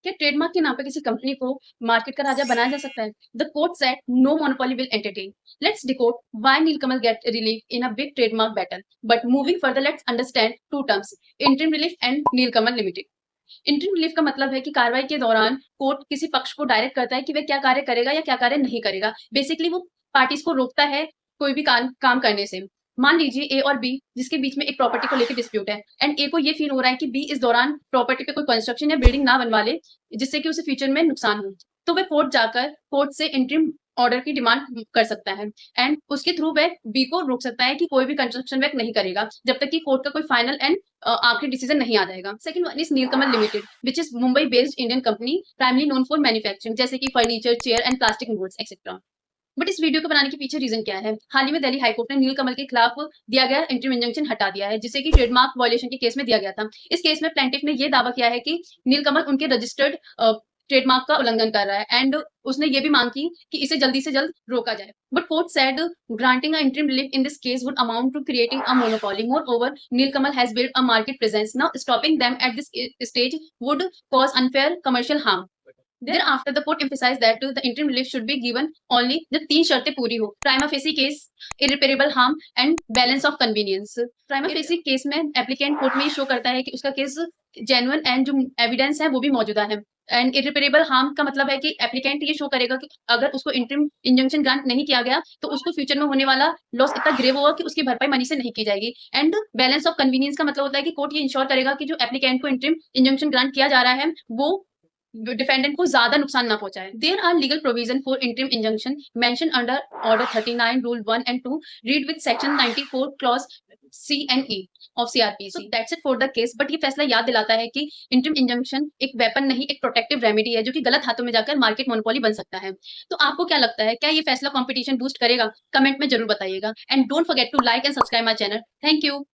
क्या ट्रेडमार्क के नाम पे किसी कंपनी को मार्केट का राजा बनाया जा सकता है? The court said no monopoly will entertain. Let's decode why Nilkamal get relief in a big trademark battle. But moving further, let's understand two terms: interim relief and Nilkamal Limited. Interim relief का मतलब है कि कार्रवाई के दौरान court किसी पक्ष को डायरेक्ट करता है कि वह क्या कार्य करेगा या क्या कार्य नहीं करेगा. बेसिकली वो पार्टीज को रोकता है कोई भी काम करने से. मान लीजिए ए और बी जिसके बीच में एक प्रॉपर्टी को लेकर डिस्प्यूट है एंड ए को ये फील हो रहा है कि बी इस दौरान प्रॉपर्टी पे कोई कंस्ट्रक्शन या बिल्डिंग ना बनवा ले जिससे कि उसे फ्यूचर में नुकसान हो. तो वह कोर्ट जाकर कोर्ट से इंटरिम ऑर्डर की डिमांड कर सकता है एंड उसके थ्रू वह बी को रोक सकता है कि कोई भी कंस्ट्रक्शन वर्क नहीं करेगा जब तक कि कोर्ट का कोई फाइनल एंड आखिरी डिसीजन नहीं आ जाएगा. Second one is Nilkamal limited which is Mumbai based Indian company primarily known for manufacturing जैसे कि furniture, chair and plastic goods etcetera. But इस वीडियो को बनाने के पीछे रीजन क्या है? हाल ही में दिल्ली हाईकोर्ट ने नीलकमल के खिलाफ दिया गया इंटरिम इंजंक्शन हटा दिया है जिसे कि ट्रेडमार्क वायलेशन के केस में दिया गया था. इस केस में प्लेंटिफ ने यह दावा किया है कि नीलकमल उनके रजिस्टर्ड ट्रेडमार्क का उल्लंघन कर रहा है एंड उसने ये भी मांग की कि इसे जल्दी से जल्द रोका जाए. But court said granting a interim relief in this case would amount to creating a monopoly. Moreover, Nilkamal has built a market presence. Now stopping them at this stage would cause unfair commercial harm. Thereafter, the court emphasized that the interim relief should be given only जब तीन शर्तें पूरी हो: prima facie case, irreparable harm and balance of convenience. prima facie case में applicant court में ये show करता है कि उसका केस जेन्युइन एंड जो एविडेंस है वो भी मौजूदा है. एंड इरिपेरेबल हार्म का मतलब है कि एप्लीकेंट ये शो करेगा कि अगर उसको इंटरिम इंजंक्शन ग्रांट नहीं किया गया तो उसको फ्यूचर में होने वाला लॉस इतना ग्रेव होगा कि उसकी भरपाई मनी से नहीं की जाएगी. एंड बैलेंस ऑफ कन्वीनियंस का मतलब होता है कि कोर्ट ये इंश्योर करेगा कि जो एप्लीकेंट को इंटरिम इंजंक्शन ग्रांट किया जा रहा है वो डिफेंडेंट को ज्यादा नुकसान ना पहुंचाए. There are legal provision for interim injunction mention under order 39 rule 1 and 2 read with section 94 clause C and E of CRPC. So that's it for the case. But ये फैसला याद दिलाता है कि इंटरिम इंजंक्शन एक वेपन नहीं, एक protective remedy है जो कि गलत हाथों में जाकर मार्केट मोनोपोली बन सकता है. तो आपको क्या लगता है, क्या ये फैसला कंपटीशन बूस्ट करेगा? कमेंट में जरूर बताइएगा and don't forget to like and subscribe my channel. Thank you.